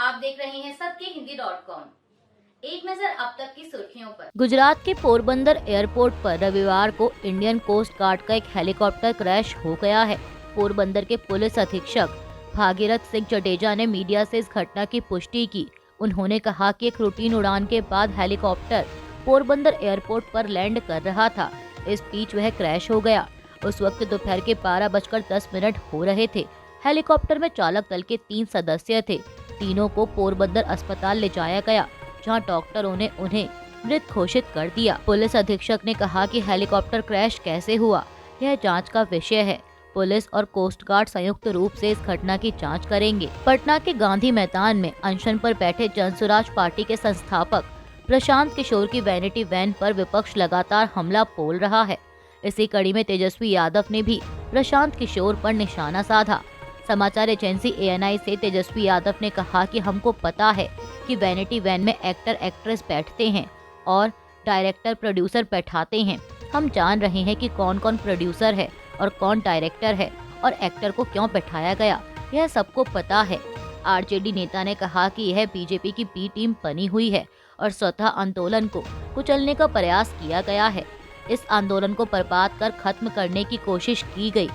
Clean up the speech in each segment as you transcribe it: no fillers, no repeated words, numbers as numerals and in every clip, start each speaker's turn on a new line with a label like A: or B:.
A: आप देख रहे हैं सत्यहिंदी.com। एक नजर अब तक की सुर्खियों पर।
B: गुजरात के पोरबंदर एयरपोर्ट पर रविवार को इंडियन कोस्ट गार्ड का एक हेलीकॉप्टर क्रैश हो गया है। पोरबंदर के पुलिस अधीक्षक भागीरथ सिंह जडेजा ने मीडिया से इस घटना की पुष्टि की। उन्होंने कहा कि एक रूटीन उड़ान के बाद हेलीकॉप्टर पोरबंदर एयरपोर्ट पर लैंड कर रहा था। इस बीच वह क्रैश हो गया। उस वक्त दोपहर के 12:10 हो रहे थे। हेलीकॉप्टर में चालक दल के 3 सदस्य थे। तीनों को पोरबंदर अस्पताल ले जाया गया, जहां डॉक्टरों ने उन्हें मृत घोषित कर दिया। पुलिस अधीक्षक ने कहा कि हेलीकॉप्टर क्रैश कैसे हुआ, यह जांच का विषय है। पुलिस और कोस्ट गार्ड संयुक्त रूप से इस घटना की जांच करेंगे। पटना के गांधी मैदान में अनशन पर बैठे जनसुराज पार्टी के संस्थापक प्रशांत किशोर की वैनिटी वैन पर विपक्ष लगातार हमला बोल रहा है। इसी कड़ी में तेजस्वी यादव ने भी प्रशांत किशोर पर निशाना साधा। समाचार एजेंसी ANI से तेजस्वी यादव ने कहा कि हमको पता है कि वैनिटी वैन में एक्टर एक्ट्रेस बैठते हैं और डायरेक्टर प्रोड्यूसर बैठाते हैं। हम जान रहे हैं कि कौन कौन प्रोड्यूसर है और कौन डायरेक्टर है और एक्टर को क्यों बैठाया गया, यह सबको पता है। RJD नेता ने कहा कि यह बीजेपी की बी टीम बनी हुई है और स्वतः आंदोलन को कुचलने का प्रयास किया गया है। इस आंदोलन को बर्बाद कर खत्म करने की कोशिश की गई।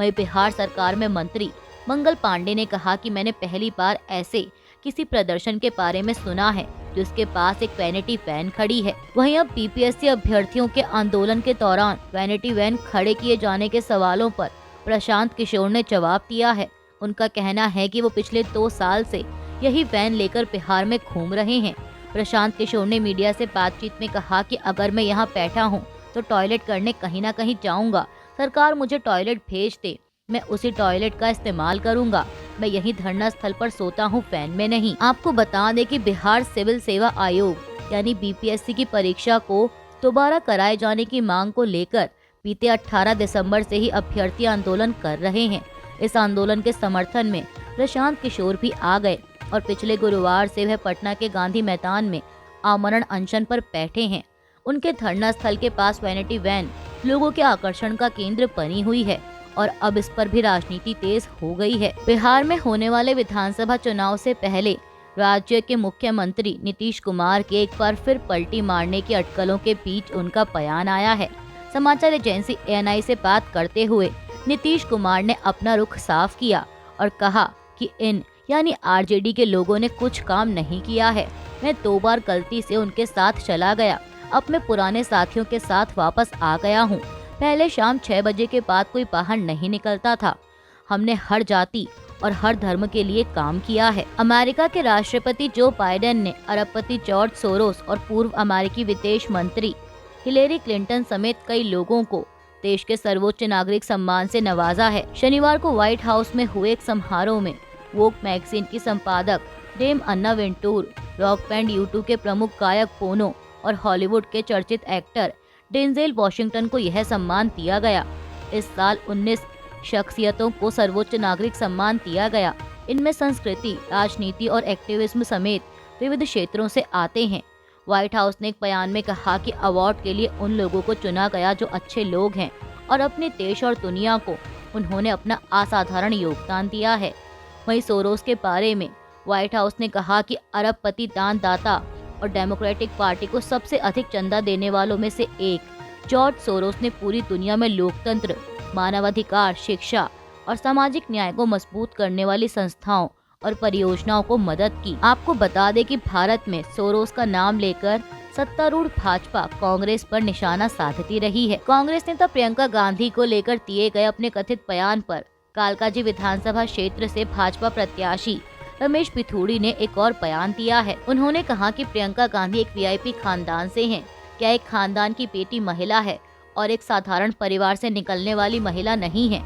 B: वहीं बिहार सरकार में मंत्री मंगल पांडे ने कहा कि मैंने पहली बार ऐसे किसी प्रदर्शन के बारे में सुना है जिसके पास एक वैनिटी वैन खड़ी है। वहीं अब BPSC अभ्यर्थियों के आंदोलन के दौरान वैनिटी वैन खड़े किए जाने के सवालों पर प्रशांत किशोर ने जवाब दिया है। उनका कहना है कि वो पिछले 2 साल से यही वैन लेकर बिहार में घूम रहे हैं। प्रशांत किशोर ने मीडिया से बातचीत में कहा कि अगर मैं यहाँ बैठा हूँ तो टॉयलेट करने कहीं ना कहीं जाऊंगा। सरकार मुझे टॉयलेट भेज दे, मैं उसी टॉयलेट का इस्तेमाल करूंगा। मैं यही धरना स्थल पर सोता हूं, फैन में नहीं। आपको बता दें कि बिहार सिविल सेवा आयोग यानी BPSC की परीक्षा को दोबारा कराए जाने की मांग को लेकर बीते 18 दिसंबर से ही अभ्यर्थी आंदोलन कर रहे हैं। इस आंदोलन के समर्थन में प्रशांत किशोर भी आ गए और पिछले गुरुवार से वह पटना के गांधी मैदान में आमरण अनशन पर बैठे हैं। उनके धरना स्थल के पास वैनिटी वैन लोगों के आकर्षण का केंद्र बनी हुई है और अब इस पर भी राजनीति तेज हो गई है। बिहार में होने वाले विधानसभा चुनाव से पहले राज्य के मुख्यमंत्री नीतीश कुमार के एक बार फिर पलटी मारने की अटकलों के बीच उनका बयान आया है। समाचार एजेंसी ANI से बात करते हुए नीतीश कुमार ने अपना रुख साफ किया और कहा कि इन यानी RJD के लोगों ने कुछ काम नहीं किया है। मैं 2 बार गलती से उनके साथ चला गया, अब मैं पुराने साथियों के साथ वापस आ गया हूँ। पहले शाम 6 बजे के बाद कोई बाहर नहीं निकलता था। हमने हर जाति और हर धर्म के लिए काम किया है। अमेरिका के राष्ट्रपति जो बाइडेन ने अरबपति जॉर्ज सोरोस और पूर्व अमेरिकी विदेश मंत्री हिलेरी क्लिंटन समेत कई लोगों को देश के सर्वोच्च नागरिक सम्मान से नवाजा है। शनिवार को व्हाइट हाउस में हुए एक समारोह में वोग मैगजीन की संपादक डेम अन्ना विंटूर, रॉक बैंड U2 के प्रमुख गायक बोनो और हॉलीवुड के चर्चित एक्टर डेंजेल वॉशिंगटन को यह सम्मान दिया गया। इस साल 19 शख्सियतों को सर्वोच्च नागरिक सम्मान दिया गया। इनमें संस्कृति, राजनीति और एक्टिविज्म समेत विविध क्षेत्रों से आते हैं। व्हाइट हाउस ने एक बयान में कहा कि अवार्ड के लिए उन लोगों को चुना गया जो अच्छे लोग हैं और अपने देश और दुनिया को उन्होंने अपना असाधारण योगदान दिया है। वहीं सोरोस के बारे में व्हाइट हाउस ने कहा कि अरबपति दानदाता और डेमोक्रेटिक पार्टी को सबसे अधिक चंदा देने वालों में से एक जॉर्ज सोरोस ने पूरी दुनिया में लोकतंत्र, मानवाधिकार, शिक्षा और सामाजिक न्याय को मजबूत करने वाली संस्थाओं और परियोजनाओं को मदद की। आपको बता दें कि भारत में सोरोस का नाम लेकर सत्तारूढ़ भाजपा कांग्रेस पर निशाना साधती रही है। कांग्रेस नेता प्रियंका गांधी को लेकर दिए गए अपने कथित बयान पर कालकाजी विधानसभा क्षेत्र से भाजपा प्रत्याशी रमेश पिथौड़ी ने एक और बयान दिया है। उन्होंने कहा कि प्रियंका गांधी एक VIP खानदान से हैं। क्या एक खानदान की बेटी महिला है और एक साधारण परिवार से निकलने वाली महिला नहीं है।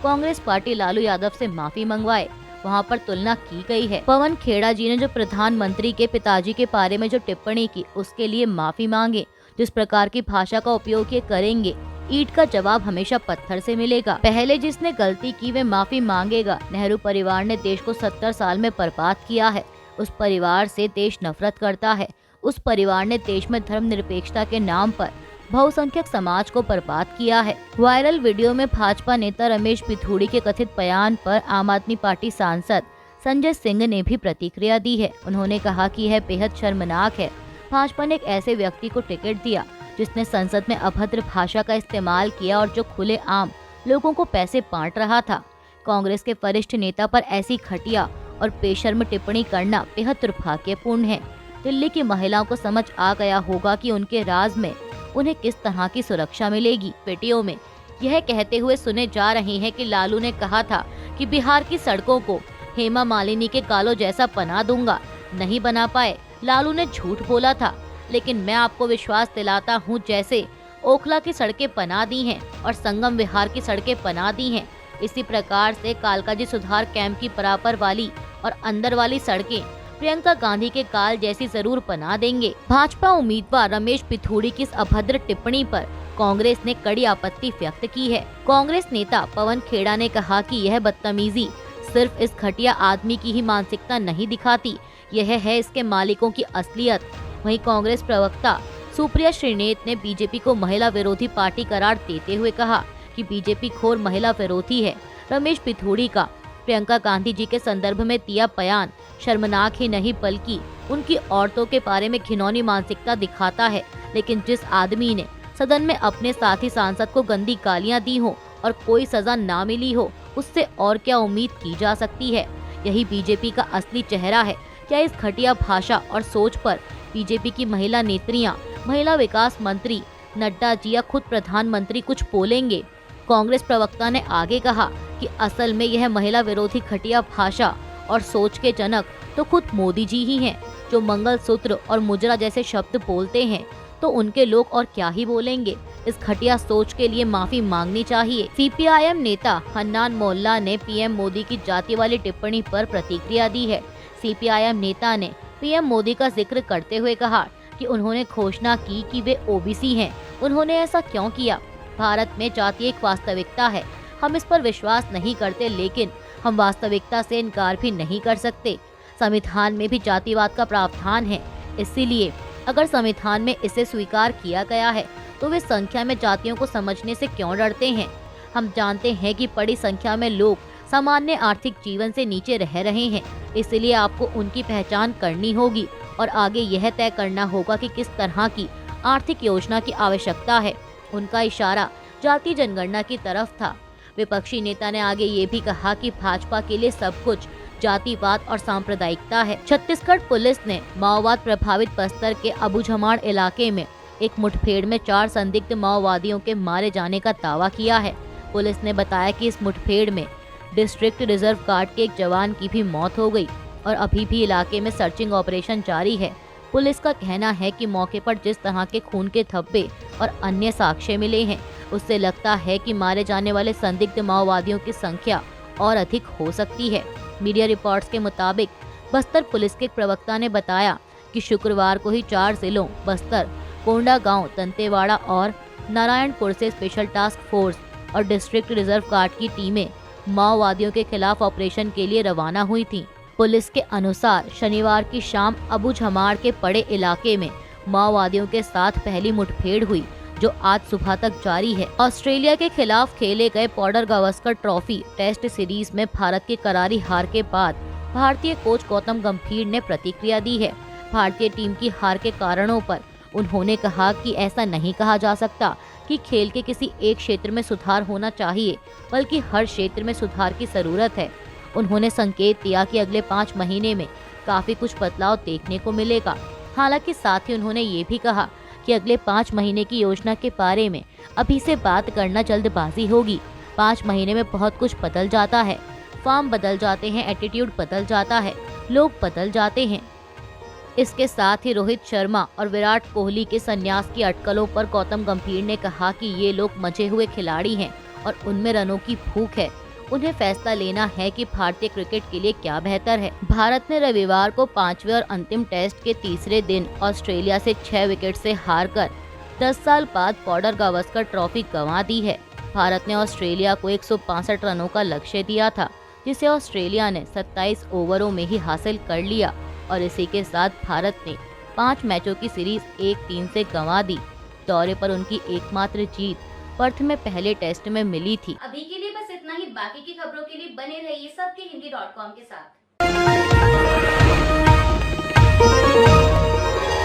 B: कांग्रेस पार्टी लालू यादव से माफी मंगवाए, वहां पर तुलना की गई है। पवन खेड़ा जी ने जो प्रधानमंत्री के पिताजी के बारे में जो टिप्पणी की उसके लिए माफी मांगे। जिस प्रकार की भाषा का उपयोग ये करेंगे, ईंट का जवाब हमेशा पत्थर से मिलेगा। पहले जिसने गलती की वे माफी मांगेगा। नेहरू परिवार ने देश को 70 साल में बर्बाद किया है। उस परिवार से देश नफरत करता है। उस परिवार ने देश में धर्मनिरपेक्षता के नाम पर बहुसंख्यक समाज को बर्बाद किया है। वायरल वीडियो में भाजपा नेता रमेश पिथौड़ी के कथित बयान पर आम आदमी पार्टी सांसद संजय सिंह ने भी प्रतिक्रिया दी है। उन्होंने कहा कि यह बेहद शर्मनाक है। भाजपा ने एक ऐसे व्यक्ति को टिकट दिया जिसने संसद में अभद्र भाषा का इस्तेमाल किया और जो खुलेआम लोगों को पैसे बांट रहा था। कांग्रेस के वरिष्ठ नेता पर ऐसी घटिया और बेशर्म टिप्पणी करना बेहद दुर्भाग्यपूर्ण है। दिल्ली की महिलाओं को समझ आ गया होगा कि उनके राज में उन्हें किस तरह की सुरक्षा मिलेगी। वीडियो में यह कहते हुए सुने जा रहे हैं कि लालू ने कहा था कि बिहार की सड़कों को हेमा मालिनी के कालों जैसा बना दूंगा। नहीं बना पाए। लालू ने झूठ बोला था, लेकिन मैं आपको विश्वास दिलाता हूँ, जैसे ओखला की सड़कें बना दी हैं और संगम विहार की सड़कें बना दी हैं, इसी प्रकार से कालकाजी सुधार कैंप की बराबर वाली और अंदर वाली सड़कें प्रियंका गांधी के काल जैसी जरूर बना देंगे। भाजपा उम्मीदवार रमेश पिथौड़ी की इस अभद्र टिप्पणी पर कांग्रेस ने कड़ी आपत्ति व्यक्त की है। कांग्रेस नेता पवन खेड़ा ने कहा कि यह बदतमीजी सिर्फ इस घटिया आदमी की ही मानसिकता नहीं दिखाती, यह है इसके मालिकों की असलियत। वहीं कांग्रेस प्रवक्ता सुप्रिया श्रीनेत ने बीजेपी को महिला विरोधी पार्टी करार देते हुए कहा कि बीजेपी घोर महिला विरोधी है। रमेश पिथौड़ी का प्रियंका गांधी जी के संदर्भ में दिया बयान शर्मनाक ही नहीं बल्कि उनकी औरतों के बारे में घिनौनी मानसिकता दिखाता है। लेकिन जिस आदमी ने सदन में अपने साथी सांसद को गंदी गालियां दी हो और कोई सजा ना मिली हो, उससे और क्या उम्मीद की जा सकती है। यही बीजेपी का असली चेहरा है। क्या इस घटिया भाषा और सोच पर बीजेपी की महिला नेत्रियां, महिला विकास मंत्री नड्डा जी या खुद प्रधानमंत्री कुछ बोलेंगे? कांग्रेस प्रवक्ता ने आगे कहा कि असल में यह महिला विरोधी घटिया भाषा और सोच के जनक तो खुद मोदी जी ही हैं, जो मंगलसूत्र और मुजरा जैसे शब्द बोलते हैं, तो उनके लोग और क्या ही बोलेंगे। इस घटिया सोच के लिए माफी मांगनी चाहिए। सीपीआईएम नेता हन्नान मोल्ला ने पीएम मोदी की जाति वाली टिप्पणी पर प्रतिक्रिया दी है। सीपीआईएम नेता ने पीएम मोदी का जिक्र करते हुए कहा कि उन्होंने घोषणा की कि वे ओबीसी हैं। उन्होंने ऐसा क्यों किया? भारत में जाति एक वास्तविकता है। हम इस पर विश्वास नहीं करते, लेकिन हम वास्तविकता से इनकार भी नहीं कर सकते। संविधान में भी जातिवाद का प्रावधान है, इसीलिए अगर संविधान में इसे स्वीकार किया गया है तो वे संख्या में जातियों को समझने से क्यों डरते हैं? हम जानते हैं कि बड़ी संख्या में लोग सामान्य आर्थिक जीवन से नीचे रह रहे हैं, इसलिए आपको उनकी पहचान करनी होगी और आगे यह तय करना होगा कि किस तरह की आर्थिक योजना की आवश्यकता है। उनका इशारा जातीय जनगणना की तरफ था। विपक्षी नेता ने आगे ये भी कहा कि भाजपा के लिए सब कुछ जातिवाद और सांप्रदायिकता है। छत्तीसगढ़ पुलिस ने माओवाद प्रभावित बस्तर के अबूझमाड़ इलाके में एक मुठभेड़ में 4 संदिग्ध माओवादियों के मारे जाने का दावा किया है। पुलिस ने बताया कि इस मुठभेड़ में डिस्ट्रिक्ट रिजर्व गार्ड के एक जवान की भी मौत हो गई और अभी भी इलाके में सर्चिंग ऑपरेशन जारी है। पुलिस का कहना है कि मौके पर जिस तरह के खून के धब्बे और अन्य साक्ष्य मिले हैं, उससे लगता है कि मारे जाने वाले संदिग्ध माओवादियों की संख्या और अधिक हो सकती है। मीडिया रिपोर्ट्स के मुताबिक बस्तर पुलिस के प्रवक्ता ने बताया कि शुक्रवार को ही 4 जिलों बस्तर, कोंडागांव, दंतेवाड़ा और नारायणपुर से स्पेशल टास्क फोर्स और डिस्ट्रिक्ट रिजर्व गार्ड की टीमें माओवादियों के खिलाफ ऑपरेशन के लिए रवाना हुई थीं। पुलिस के अनुसार शनिवार की शाम अबूझमाड़ के पड़े इलाके में माओवादियों के साथ पहली मुठभेड़ हुई, जो आज सुबह तक जारी है। ऑस्ट्रेलिया के खिलाफ खेले गए Border Gavaskar trophy test series में भारत की करारी हार के बाद भारतीय कोच गौतम गंभीर ने प्रतिक्रिया दी है। भारतीय टीम की हार के कारणों पर उन्होंने कहा कि ऐसा नहीं कहा जा सकता कि खेल के किसी एक क्षेत्र में सुधार होना चाहिए, बल्कि हर क्षेत्र में सुधार की जरूरत है। उन्होंने संकेत दिया कि अगले 5 महीने में काफी कुछ बदलाव देखने को मिलेगा। हालांकि साथ ही उन्होंने ये भी कहा कि अगले 5 महीने की योजना के बारे में अभी से बात करना जल्दबाजी होगी। 5 महीने में बहुत कुछ बदल जाता है, फॉर्म बदल जाते हैं, एटीट्यूड बदल जाता है, लोग बदल जाते हैं। इसके साथ ही रोहित शर्मा और विराट कोहली के संन्यास की अटकलों पर गौतम गंभीर ने कहा कि ये लोग मजे हुए खिलाड़ी हैं और उनमें रनों की भूख है। उन्हें फैसला लेना है कि भारतीय क्रिकेट के लिए क्या बेहतर है। भारत ने रविवार को 5वें और अंतिम टेस्ट के तीसरे दिन ऑस्ट्रेलिया से 6 विकेट से हारकर 10 साल बाद बॉर्डर गावस्कर ट्रॉफी गंवा दी है। भारत ने ऑस्ट्रेलिया को 165 रनों का लक्ष्य दिया था, जिसे ऑस्ट्रेलिया ने 27 ओवरों में ही हासिल कर लिया और इसी के साथ भारत ने 5 मैचों की सीरीज 1-3 से गंवा दी। दौरे पर उनकी एकमात्र जीत पर्थ में पहले टेस्ट में मिली थी।
A: अभी के लिए बस इतना ही। बाकी की खबरों के लिए बने रहिए सबके हिंदी.com के साथ।